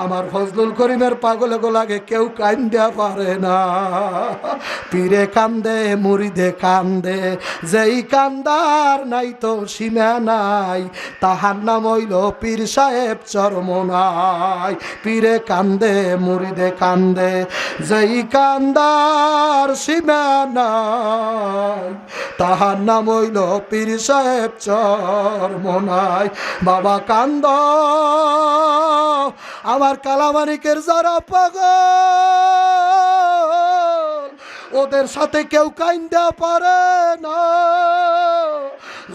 আমার ফজলুল করিমের পাগলে গোলাগে কেউ কান্দা পারে না। পীরে কান্দে মুরিদে কান্দে, যেই কান্দার নাই তো সীমা নাই, তাহার নাম হইল পীর সাহেব চরমনাই। পীরে কান্দে মুরিদে কান্দে, যেই কান্দার সীমা নাই, তাহার নাম হইল পীর সাহেব চরমনাই। বাবা কান্দ আমার কালামানিকের যারা পাগল, ওদের সাথে কেউ কাইন্দা পারে না।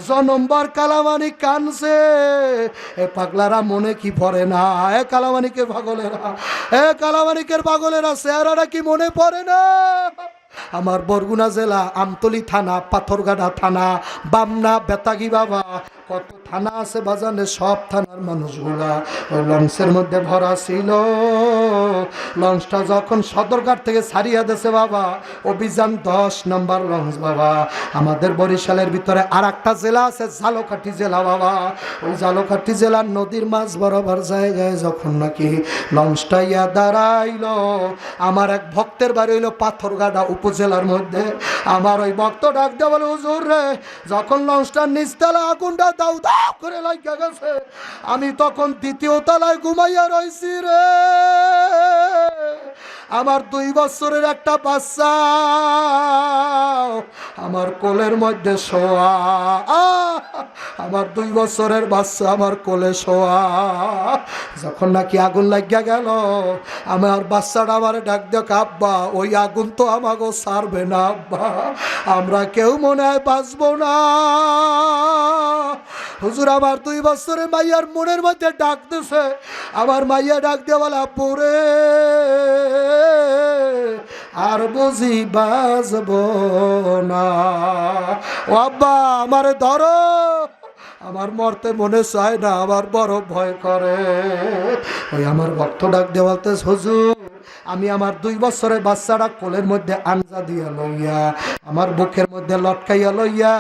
জনম্বর কালামানি কানছে, এ পাগলারা মনে কি পড়ে না? এ কালামানিকের পাগলেরা, এ কালামানিকের পাগলেরা চেহারাটা কি মনে পড়ে না? আমার বরগুনা জেলা আমতলী থানা, পাথরঘাটা থানা, বামনা, বেতাগি বাবা, কত থানা আছে বাজানে, সব থানার মানুষগুলা ওই লঞ্চের মধ্যে ভরা ছিল। লঞ্চটা যখন সদরঘাট থেকে ছাড়িয়ে দিয়েছে বাবা, অভিযান 10 নম্বর লঞ্চ বাবা। আমাদের বরিশালের ভিতরে আর একটা জেলা আছে ঝালকাঠি জেলা বাবা। ওই ঝালকাঠি জেলার নদীর মাঝ বরাবর জায়গায় যখন নাকি লঞ্চটা ইয়া দাঁড়াইল, আমার এক ভক্তের বাড়ি হইল পাথরঘাটা উপজেলার মধ্যে। আমার ওই ভক্ত ডাক দিয়ে বলে, হুজুর রে, যখন লঞ্চটার নিচতলা আগুনটা দাউ দাউ করে লাগা গেছে, আমি তখন দ্বিতীয় তলায় ঘুমাইয়া রইছি রে। আমার 2 বছরের একটা বাচ্চা আমার কোলের মধ্যে শোয়া, আমার 2 বছরের বাচ্চা আমার কোলে শোয়া। যখন নাকি আগুন লাগিয়া গেল, আমার বাচ্চাটা আমার ডাক দেখ, আব্বা ওই আগুন তো আমাকেও ছাড়বে না আব্বা, আমরা কেউ মনে হয় বাঁচবো না। হুজুর আমার 2 বছরের মাইয়ার মনের মধ্যে ডাক দিছে, আমার মাইয়া ডাক দিয়ে বলা, পরে আর বুঝি বাঁচবো না। ও আব্বা আমারে ধরো, আমার মরতে মনে চায় না, আমার বড় ভয় করে। ওই আমার ভক্ত ডাক দিয়ে বলতে, হুজুর আমি আমার 2 বছরের বাচ্চাটা কোলের মধ্যে আঞ্জা দিয়া লইয়া, আমার বুকের মধ্যে লটকাইয়া লইয়া,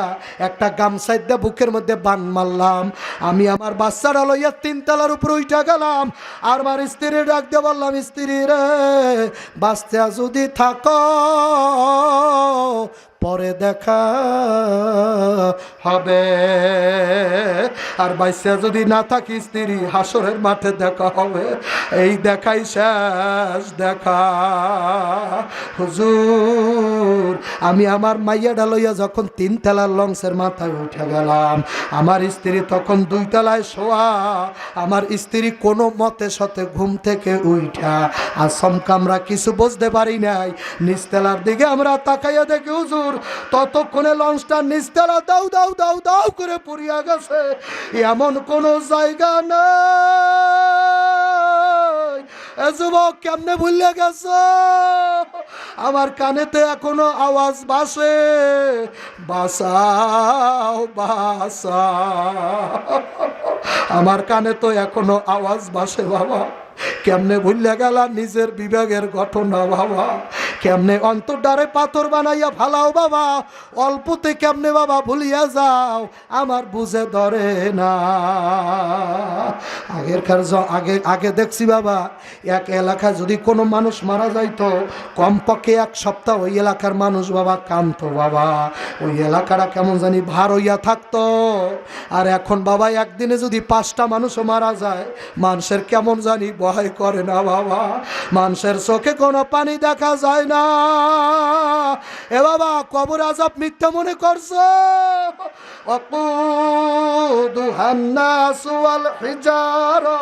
একটা গামছাই দিয়ে বুকের মধ্যে বান মারলাম, আমি আমার বাচ্চাটা লইয়া 3 তলার উপরে উঠা গেলাম। আর আমার স্ত্রী ডাক দিয়ে বললাম, স্ত্রী রে, বাঁচতে যদি থাকো পরে দেখা হবে, আর বাইসা যদি না থাকি স্ত্রী, হাসরের মাঠে দেখা হবে, এই দেখাই শেষ দেখা। হুজুর আমি আমার মাইয়াডা লইয়া যখন 3 তলার লঞ্চের মাথায় উঠে গেলাম, আমার স্ত্রী তখন 2 তলায় শোয়া। আমার স্ত্রী কোনো মতে সাথে ঘুম থেকে উঠা, আর সমকামরা কিছু বুঝতে পারি নাই, নিচতলার দিকে আমরা তাকাইয়া দেখি হুজুর ততক্ষণে লঞ্চটা নিচতলা দাউ দাউ দাউ দাউ করে পুড়িয়া গেছে। এমন কোন জায়গা নাই। এ যুবক কেমনে ভুলে গেছ? আমার কানেতে এখনো আওয়াজ ভাসে, বাঁচাও বাঁচাও। আমার কানে তো এখনো আওয়াজ ভাসে বাবা। কেমনে ভুলে গেলা নিজের বিবেকের ঘটনা বাবা, কেমনে অন্তরটারে পাথর বানাইয়া ফালাও বাবা, অল্পতে কেমনে বাবা ভুলিয়া যাও, আমার বুঝে ধরে না। আগে দেখছি বাবা, এক এলাকায় যদি কোনো মানুষ মারা যাইতো, কমপক্ষে 1 সপ্তাহ ওই এলাকার মানুষ বাবা কাঁদতো বাবা, ওই এলাকাটা কেমন জানি ভার হইয়া থাকতো। আর এখন বাবা একদিনে যদি 5টা মানুষও মারা যায়, মানুষের কেমন জানি ভয় করে না বাবা, মানুষের চোখে কোনো পানি দেখা যায় না। এ বাবা কবর আযাব মিথ্যা মনে করছো? ওয়াকুদুহান নাসু ওয়াল হিজারা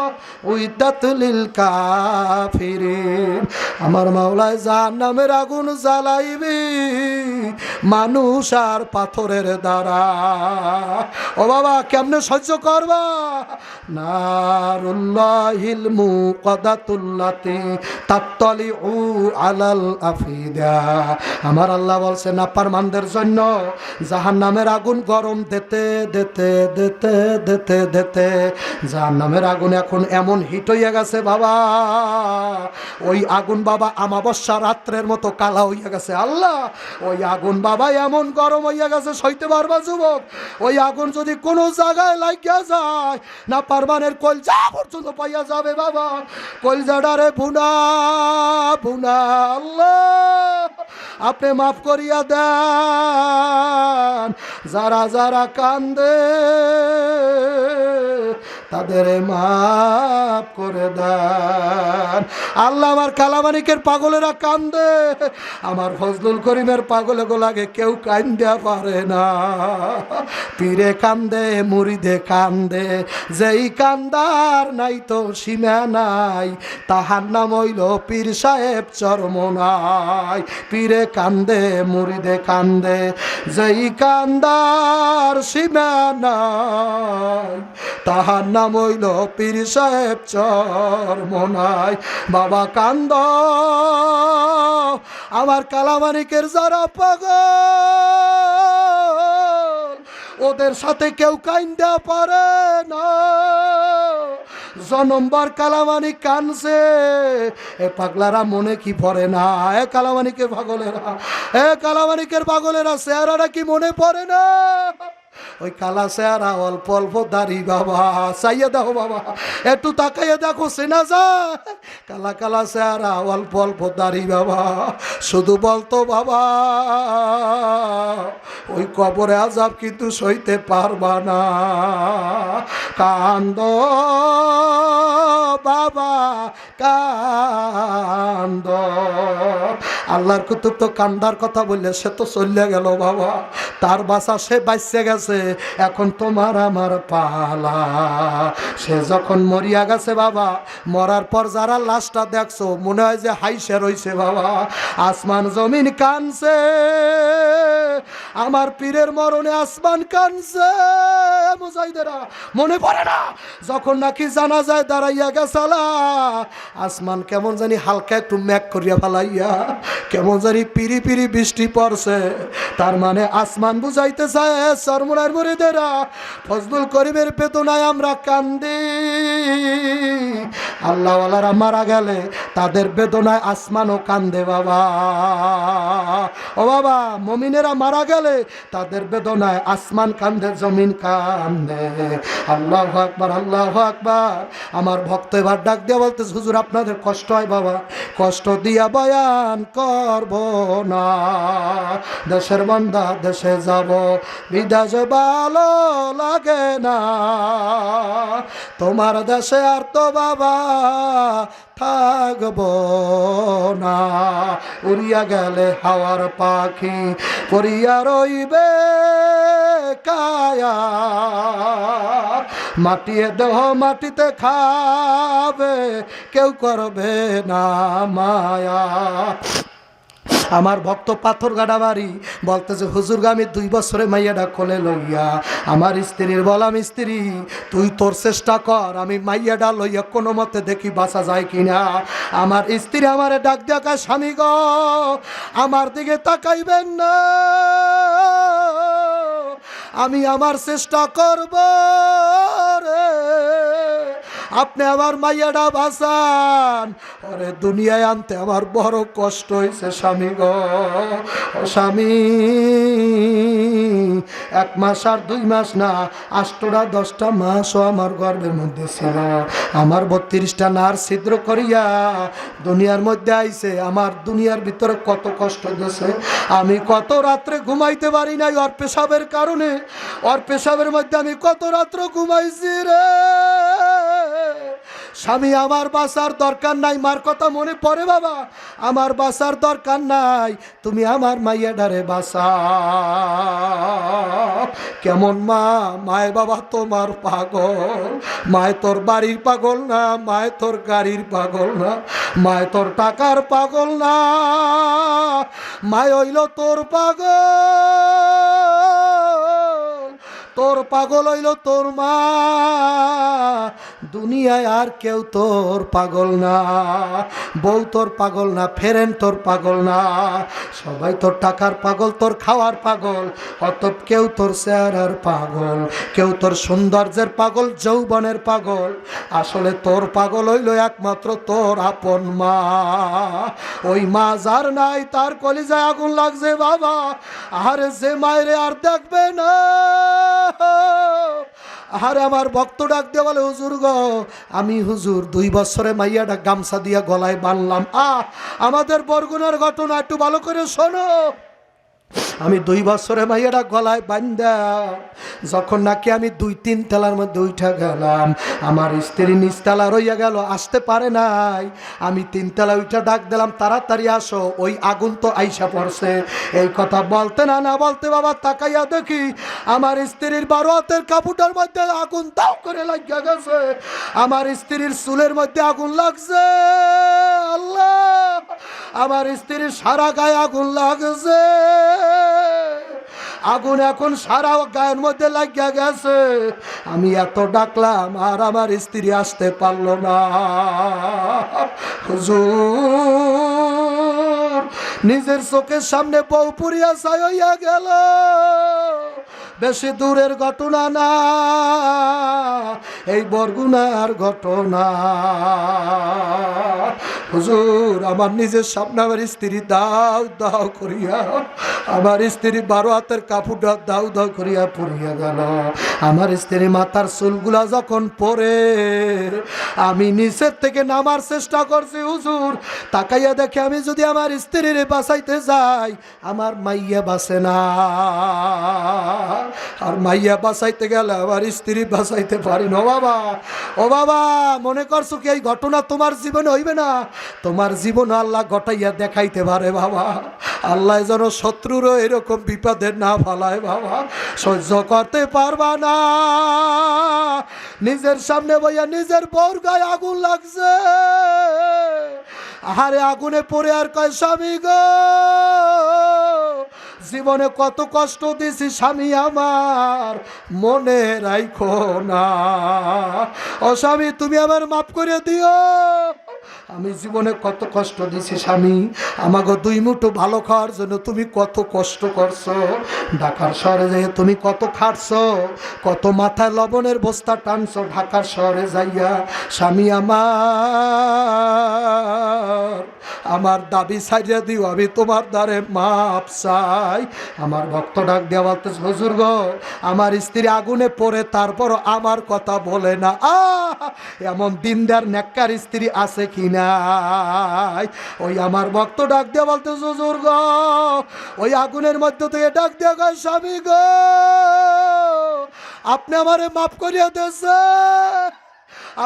উইদ্দাত লিল কাফিরিন। আমার মাওলায় জাহান্নামের আগুন জ্বালাইবি মানুষ আর পাথরের দ্বারা। ও বাবা কেমনে সহ্য করবা? নারুল্লাহিল মুকাদাতুল্লাতি তাত্তালিউ আলাল হাফিদা। আমার আল্লাহ বলছে নাফরমানদের জন্য জাহান্নামের আগুন গরম দিতে দিতে দিতে দিতে দিতে জাহান্নামের আগুন এখন এমন হিট হইয়া গেছে বাবা, ওই আগুন বাবা আমাবস্যা রাত্রের মতো কালা হইয়া গেছে। আল্লাহ, ওই আগুন বাবা এমন গরম হইয়া গেছে সইতে পারবা যুবক? ওই আগুন যদি কোনো জায়গায় লাগিয়া যায় না পারবানের কলজা পর্যন্ত পাইয়া যাবে বাবা, কলজাডারে ভুনা ভুনা। আল্লাহ আপনি মাফ করিয়া দেন, যারা যারা কান্দে তাদের মাফ করে দেন। আল্লাহ আমার কালামানিকের পাগলেরা কান্দে, আমার ফজলুল করিমের পাগলে গোলাগে কেউ কান্দা পারে না। পীরে কান্দে মুরিদে কান্দে, যেই কান্দার নাই তো সীমা নাই, তাহার নাম হইল পীর সাহেব চরমনাই। পীরে কান্দে মুরিদে কান্দে, যেই কান্দার সীমা নাই, তাহার নাম হইল পীর সাহেব চরমনাই। বাবা কান্দ, আমার কালামানিকের যারা পাগল ওদের সাথে কেউ কাইন্দা পারে না। জনম্বর কালামানিক কানছে, এ পাগলারা মনে কি পড়ে না? এ কালামানিকের পাগলেরা, এ কালামানিকের পাগলেরা চেহারাটা কি মনে পড়ে না? ওই কালা চেহারা, অল্প অল্প দাড়ি বাবা, চাইয়া দেখো বাবা, একটু তাকাইয়া দেখো চেনা যায়। কালা কালা চেহারা, অল্প অল্প দাড়ি বাবা, শুধু বলতো বাবা ওই কবরে আযাব কিন্তু সইতে পারবা না। কান্দ বাবা কান্দ। আল্লাহর কুতুব তো কান্দার কথা বললে সে তো চলে গেল বাবা, তার বাসা সে বাঁচতে গেছে, এখন তোমার আমার পালা। সে যখন মরিয়া গেছে বাবা, মরার পর যারা লাশটা দেখছো মনে হয় যে হাইসে রইছে বাবা। আসমান জমিন কানছে, আমার পীরের মরণে আসমান কানছে। মুজাহিদেরা মনে পড়ে না যখন নাকি জানাজায় দাঁড়াইয়া গেছালা, আসমান কেমন জানি হালকা একটু মেঘ করিয়া ফেলাইয়া কেমন জানি পিরি পিরি বৃষ্টি পড়ছে। তার মানে আসমান বুঝাইতে চায় চরমনার মুরিদেরা ফজলুল করিমের বেদনায় আমরা কান্দি। আল্লাহওয়ালারা মারা গেলে তাদের বেদনায় আসমানও কান্দে বাবা। ও বাবা, মুমিনেরা মারা গেলে তাদের বেদনায় আসমান কান্দে, জমিন কান্দে। আল্লাহু আকবার, আল্লাহু আকবার। আমার ভক্ত এবার ডাক দিয়ে বলতে, হুজুর আপনাদের কষ্ট হয় বাবা, কষ্ট দিয়া বয়ান করব না। দেশের বান্দা দেশে যাব, বিদেশ ভালো লাগে না, তোমার দেশে আর তো বাবা থাকব না। উড়িয়া গেলে হাওয়ার পাখি পড়িয়া রইবে কায়া, মাটিয়ে দেহ মাটিতে খাবে, কেউ করবে না মায়া। আমার ভক্ত পাথর গাড়া বাড়ি বলতেছে, হুজুর আমি 2 বছরে মাইয়াটা কোলে লইয়া, আমার স্ত্রীর বললাম স্ত্রী তুই তোর চেষ্টা কর, আমি মাইয়াটা লইয়া কোনো মতে দেখি বাঁচা যায় কিনা। আমার স্ত্রী আমারে ডাক দেখা, স্বামী গো আমার দিকে তাকাইবেন না, আমি আমার চেষ্টা করব রে, আপনি আমার মাইয়াটা বাঁচান। ওরে দুনিয়ায় আনতে আমার বড় কষ্ট হয়েছে স্বামী গো। স্বামী 1 মাস আর 2 মাস না, 8টা 10টা মাসও আমার গর্ভের মধ্যে ছিল। আমার 32টা নার ছিদ্র করিয়া দুনিয়ার মধ্যে আইছে। আমার দুনিয়ার ভিতরে কত কষ্ট দিয়েছে, আমি কত রাত্রে ঘুমাইতে পারি নাই ওর পেশাবের কারণে। ওর পেশাবের মধ্যে আমি কত রাত্র ঘুমাইছি রে। স্বামী আমার বাঁচার দরকার নাই, মার কথা মনে পড়ে বাবা, আমার বাঁচার দরকার নাই, তুমি আমার মাইয়াডারে বাঁচাও। কেমন মা, মায় বাবা তোমার পাগল, মায় তোর বাড়ির পাগল না, মায় তোর গাড়ির পাগল না, মায় তোর টাকার পাগল না, মায় হইল তোর পাগল। তোর পাগল হইল তোর মা, দুনিয়ায় আর কেউ তোর পাগল না, বউ তোর পাগল না, ফ্রেন্ড তোর পাগল না, সবাই তোর টাকার পাগল, তোর খাওয়ার পাগল, অতএব কেউ তোর চেহারার পাগল, কেউ তোর সৌন্দর্যের পাগল, যৌবনের পাগল। আসলে তোর পাগল হইল একমাত্র তোর আপন মা। ওই মা যার নাই তার কলিজায় আগুন লাগছে বাবা। আরে যে মায়েরে আর দেখবে না। আরে আমার ভক্ত ডাক দিয়ে বলে, হুজুর গো, আমি হুজুর 2 বছরে মাইয়াটা গামছা দিয়া গলায় বানলাম। আমাদের বরগুনার ঘটনা একটু ভালো করে শোনো। আমি 2 বছরে মাইয়াটা গলায় বান্ধা যখন নাকি আমি 2-3 তলার মধ্যে উঠা গেলাম, আমার স্ত্রী নিচতলা রইয়া গেল, আসতে পারে নাই। আমি 3 তলা উঠা ডাক দিলাম, তাড়াতাড়ি আসো, ওই আগুন তো আইসা পড়ছে। এই কথা বলতে না বলতে বাবা তাকাইয়া দেখি আমার স্ত্রীর 12 হাতের কাপড়টার মধ্যে আগুন দাও করে লাগিয়া গেছে। আমার স্ত্রীর চুলের মধ্যে আগুন লাগছে। আল্লাহ, আমার স্ত্রীর সারা গায়ে আগুন লাগছে। আগুন এখন সারা গায়ের মধ্যে লাগিয়া গেছে। আমি এত ডাকলাম আর আমার স্ত্রী আসতে পারলো না। হুজুর, নিজের চোখের সামনে বউ পুরিয়া ছাই হইয়া গেল। বেশি দূরের ঘটনা না, এই বরগুনার ঘটনা। হুজুর, আমার নিজের সামনে আমার স্ত্রী দাও দাও করিয়া, আমার স্ত্রী 12 হাতের কাপড়টা দাও দাও করিয়া পড়িয়া গেল। আমার স্ত্রী মাথার চুলগুলা যখন পরে আমি নিচের থেকে নামার চেষ্টা করছি, হুজুর তাকাইয়া দেখে আমি যদি আমার স্ত্রীর বাঁচাইতে যাই, আমার মাইয়া বাঁচে না। আর মাইয়া বাঁচাইতে গেলে আমার স্ত্রী বাঁচাইতে পারি না। ও বাবা, মনে করছো কি এই ঘটনা তোমার জীবনে হইবে না? তোমার জীবন আল্লাহ ঘটাইয়া দেখাইতে পারে বাবা। আল্লাহ যেন শত্রুরও এরকম বিপদে না ফেলায় বাবা। সহ্য করতে পারবা না। নিজের সামনে বইয়া নিজের বউর গায়ে আগুন লাগছে। আহারে, আগুনে পড়ে আর কয়, স্বামী গো, জীবনে কত কষ্ট দিছি স্বামী আমার, মনে রাখো না। ও স্বামী, তুমি আমার মাফ করে দিও। আমি জীবনে কত কষ্ট দিছি স্বামী, আমাকে 2 মুঠো ভালো খাওয়ার জন্য তুমি কত কষ্ট করছো। ঢাকার শহরে যাইয়া তুমি কত খাটছো, কত মাথায় লবণের বস্তা টানছো ঢাকার শহরে যাইয়া। স্বামী আমার দাবি ছাড়িয়ে দিও, আমি তোমার দ্বারে মাপ চাই। আমার ভক্ত ডাক দেওয়া বলতেছে, হুজুর গো, আমার স্ত্রী আগুনে পড়ে তারপর আমার কথা বলে না। এমন দিনদার নেককার স্ত্রী আছে কি নাই? ওই আমার ভক্ত ডাক দেওয়া বলতেছে, হুজুর গো, ওই আগুনের মধ্যে থেকে ডাক দেওয়া গো, স্বামী গো, আপনি আমারে মাফ করিয়া দিয়েছে।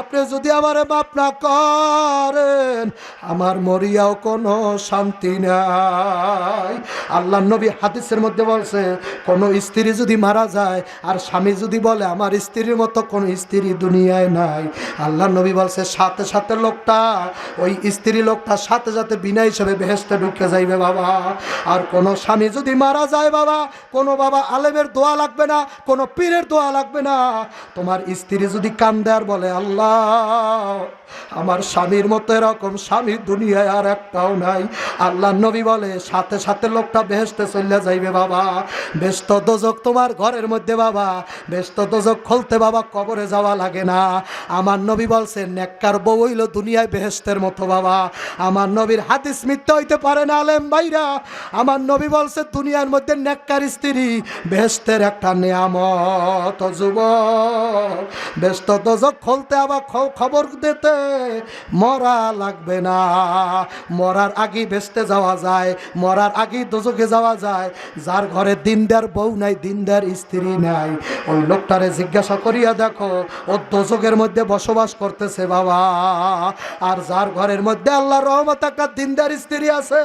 আপনি যদি আমারে মাফ না করেন, আমার মরিয়াও কোনো শান্তি নাই। আল্লাহ নবী হাদিসের মধ্যে বলছে, কোন স্ত্রী যদি মারা যায় আর স্বামী যদি বলে আমার স্ত্রীর মতো কোন স্ত্রী দুনিয়ায় নাই, আল্লাহ নবী বলছে সাথে সাথে লোকটা, ওই স্ত্রী লোকটা সাথে সাথে বিনা হিসেবে বেহেশতে ঢুকে যাইবে বাবা। আর কোন স্বামী যদি মারা যায় বাবা, কোনো বাবা আলেমের দোয়া লাগবে না, কোনো পীরের দোয়া লাগবে না। তোমার স্ত্রী যদি কান্দে আর বলে, আল্লাহ, আমার স্বামীর মতো এরকম স্বামী দুনিয়ায় আর একটাও নাই, আল্লাহ নবী বলে সাথে সাথে লোকটা বেহেশতে চলে যাইবে বাবা। বেহেশত দোজক তোমার ঘরের মধ্যে বাবা, বেহেশত দোজক খুলতে বাবা কবরে যাওয়া লাগে না। আমার নবী বলছে, নেককার বউ হইল দুনিয়ায় বেহেশতের মতো বাবা। আমার নবীর হাদিস মিথ্যা হইতে পারে না আলেম ভাইরা। আমার নবী বলছে, দুনিয়ার মধ্যে নেককার স্ত্রী বেহেশতের একটা নিয়ামত। যুবক, বেহেশত দোজক খুলতে আবার খবর দিতে মরা লাগবে না। মরার আগে বেহেশতে যাওয়া যায়, মরার আগে দোজখে যাওয়া যায়। যার ঘরে দিনদার বউ নাই, দিনদার স্ত্রী নাই, ওই লোকটারে জিজ্ঞাসা করিয়া দেখো, ও দোজখের মধ্যে বসবাস করতেছে বাবা। আর যার ঘরের মধ্যে আল্লাহর রহমত একটা দিনদার স্ত্রী আছে,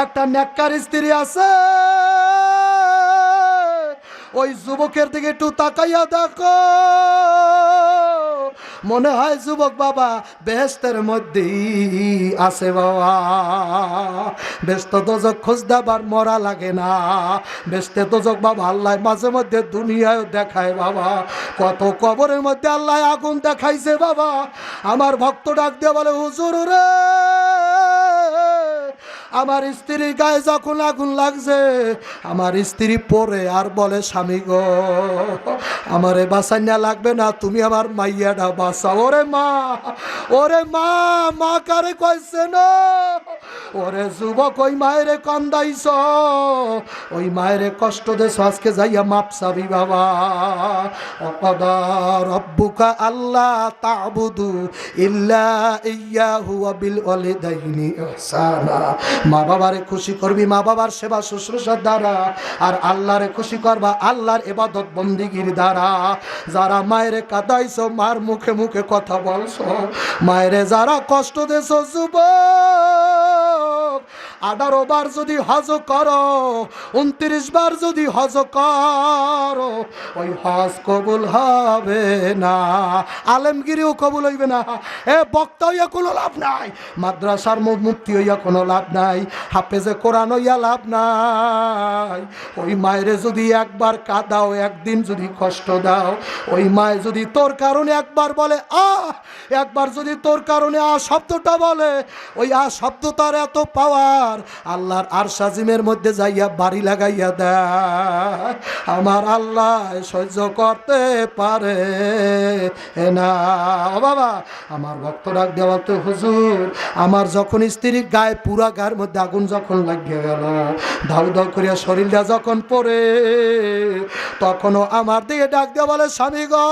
একটা নেককার স্ত্রী আছে, ওই যুবকের দিকে একটু তাকাইয়া দেখো, মনে হয় যুবক বাবা বেহেশতের মধ্যেই আছে বাবা। ব্যস্ত দোজক খোঁজ দেবার মরা লাগে না। ব্যস্ত দোজক বাবা আল্লাহ মাঝে মধ্যে দুনিয়ায় দেখায় বাবা। কত কবরের মধ্যে আল্লাহ আগুন দেখাইছে বাবা। আমার ভক্ত ডাক দিয়ে বলে হুজুর রে, আমার স্ত্রীর গায়ে যখন আগুন লাগছে, আমার স্ত্রী পড়ে আর বলে স্বামী গো আমারে বাঁচাইয়া লাগবে না, তুমি আমার মাইয়াটা বাঁচাও। ওরে মা, ওরে মা, মা কারে কইছে না। ওরে যুবক, ওই মায়েরে কান্দাইছ, ওই মায়েরে কষ্ট দেশ, আজকে যাইয়া মাপ চাবি বাবা। অকদা রব্বুকা আল্লাহ তা'বুদু ইল্লা ইয়্যাহু ওয়া বিল ওয়ালিদাইনি ইহসানা। মা বাবারে খুশি করবি মা বাবার সেবা শুশ্রূষার দ্বারা, আর আল্লাহরে খুশি করবা আল্লাহর ইবাদত বন্দিগির দ্বারা। যারা মায়েরে কাঁদাইছো, মার মুখে মুখে কথা বলছো, মায়েরে যারা কষ্ট দেছো, যুবক 18 বার যদি হজ করো, 29 বার যদি হজ করো, ওই হজ কবুল হবে না, আলেমগিরিও কবুল হইবে না। এ বক্তা হইয়া কোনো লাভ নাই, মাদ্রাসার মুফতি হইয়া কোনো লাভ নাই, হাফেজে কোরআন হইয়া লাভ নাই। ওই মায়েরে যদি একবার কাঁদাও, একদিন যদি কষ্ট দাও, ওই মায়ে যদি তোর কারণে একবার বলে একবার যদি তোর কারণে শব্দটা বলে, ওই শব্দ তার এত পাওয়ার, আল্লাহর আরশ আজিমের মধ্যে যাইয়া বাড়ি লাগাইয়া দেয়। আমার আল্লাহ সহ্য করতে পারে না বাবা। আমার ভক্ত ডাক দেওয়া তো হুজুর, আমার যখন স্ত্রীর গায়ে পুরা গায়ের মধ্যে আগুন যখন লাগিয়ে গেল, ধাউ ধাউ করিয়া শরীরটা যখন পড়ে, তখনও আমার দিকে ডাক দেওয়া বলে স্বামী গো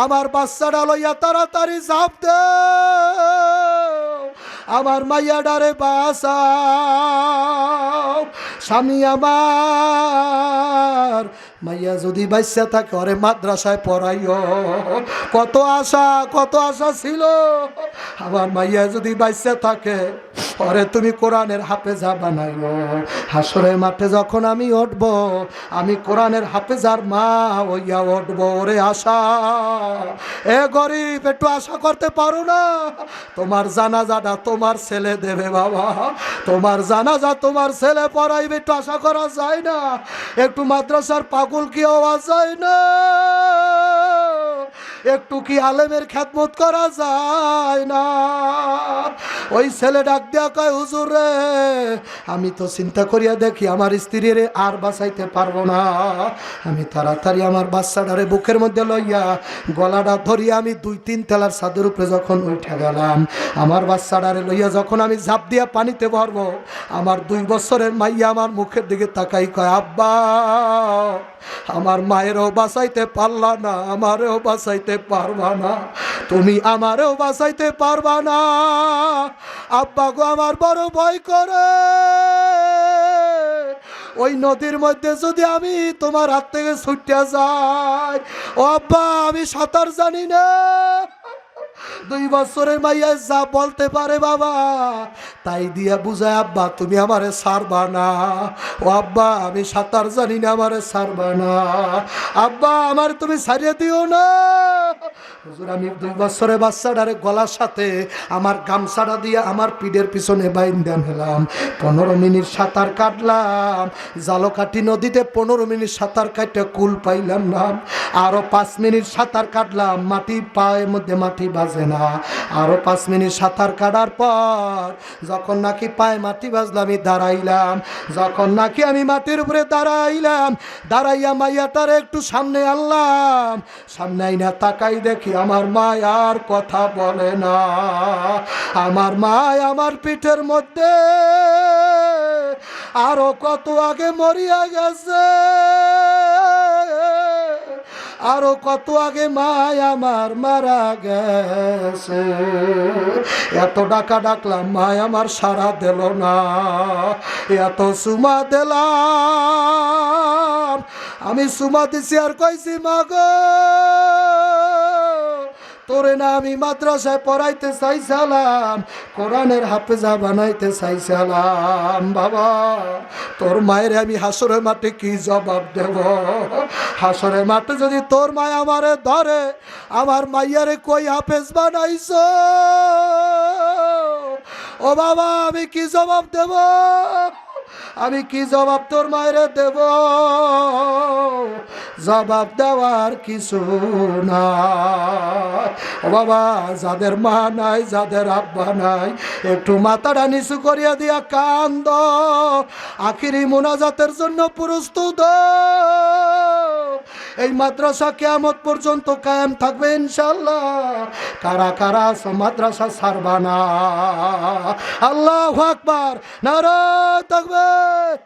আমার বাচ্চাটা লইয়া তাড়াতাড়ি ঝাঁপ দে, আমার মাইয়া ডারে বাঁচাও। স্বামী আমার মাইয়া যদি বাচ্চা থাকে ওরে মাদ্রাসায় পড়াইও, কত আশা ছিল, আমার মাইয়া যদি বাচ্চা থাকে ওরে তুমি কোরআনের হাফেজা বানাইও। হাসরের মাঠে যখন আমি উঠব, আমি কোরআনের হাফেজার মা হইয়া উঠব। ওরে আশা, এ গরিব একটু আশা করতে পারো না? তোমার জানাজাটা তোমার ছেলে দেবে বাবা, তোমার জানাজা তোমার ছেলে পড়াইবে, একটু আশা করা যায় না? একটু মাদ্রাসার পাগল কি হওয়া যায় না? একটু কি আলেমের খেদমত করা যায় না? ওই ছেলে ডাক দেয়া কয় হুজুর রে, আমি তো চিন্তা করিয়া দেখি আমার স্ত্রীরে আর বাঁচাইতে পারবো না, আমি তাড়াতাড়ি আমার বাচ্চাটারে বুকের মধ্যে লইয়া গলাটা ধরিয়া আমি 2-3 তলার ছাদের উপরে যখন উঠে গেলাম, আমার বাচ্চাটারে লইয়া যখন আমি ঝাঁপ দিয়া পানিতে ভরবো, আমার 2 বছরের মাইয়া আমার মুখের দিকে তাকাই কয় আব্বা আমার মায়েরও বাঁচাইতে পারলা না, আমারেও বাঁচাইতে পারবা না, তুমি আমারেও বাঁচাইতে পারবা না। আব্বা গো আমার বড় ভয় করে, ওই নদীর মধ্যে যদি আমি তোমার হাত থেকে ছুটে যাই, ও আব্বা আমি সাঁতার জানি না। 2 বছরের মাইয়া যা বলতে পারে বাবা তাই দিয়া বুঝায়, আব্বা তুমি আমারে ছাড়বা না, ও আব্বা আমি সাঁতার জানি না, আমারে ছাড়বা না, আব্বা আমার তুমি ছাড়িয়ে দিও না। হুজুর আমি 2 বছরের বাচ্চাটারে গলার সাথে আমার গামছাটা দিয়ে আমার পিঠের পিছনে বাইন্ধা নিলাম। 15 মিনিট সাঁতার কাটলাম, জালকাঠি নদীতে 15 মিনিট সাঁতার কাটতে কুল পাইলাম না। আরো 5 মিনিট সাঁতার কাটলাম, মাটি পায়ের মধ্যে মাটি বাজে না। আরো 5 মিনিট সাঁতার কাটার পর যখন নাকি পায়ে মাটি বাজলো, আমি দাঁড়াইলাম। যখন নাকি আমি মাটির উপরে দাঁড়াইলাম, দাঁড়াইয়া মাইয়াটারে একটু সামনে আনলাম, সামনে আইনা তাকাই দেখি আমার মা আর কথা বলে না। আমার মা আমার পিঠের মধ্যে আরো কত আগে মরিয়া গেছে, আরো কত আগে মাই আমার মারা গেছে। এত ডাকা ডাকলাম মাই আমার সারা দিল না, এত সুমা দিলাম, আমি সুমা দিছি আর কইছি মা গো তোরে না আমি মাদ্রাসায় পড়াইতে চাইছিলাম, কোরআনের হাফেজা বানাইতে চাইছিলাম। বাবা তোর মায়ের আমি হাসরের মাঠে কি জবাব দেব? হাসরের মাঠে যদি তোর মায় আমারে ধরে, আমার মাইয়ারে কই হাফেজ বানাইছ, ও বাবা আমি কি জবাব দেব? আমি কি জবাব তোর মায়েরে দেব? জবাব দেওয়ার কিছু নাই। ও বাবা যাদের মা নাই, যাদের আব্বা নাই, একটু মাথাটা নিচু করিয়া দিয়া কান্দ, আখিরি মোনাজাতের জন্য প্রস্তুত। এই মাদ্রাসা কিয়ামত পর্যন্ত কায়েম থাকবে ইনশাআল্লাহ। কারা কারা মাদ্রাসা ছাড়বা না? আল্লাহু আকবার, নারায়ে তাকবীর।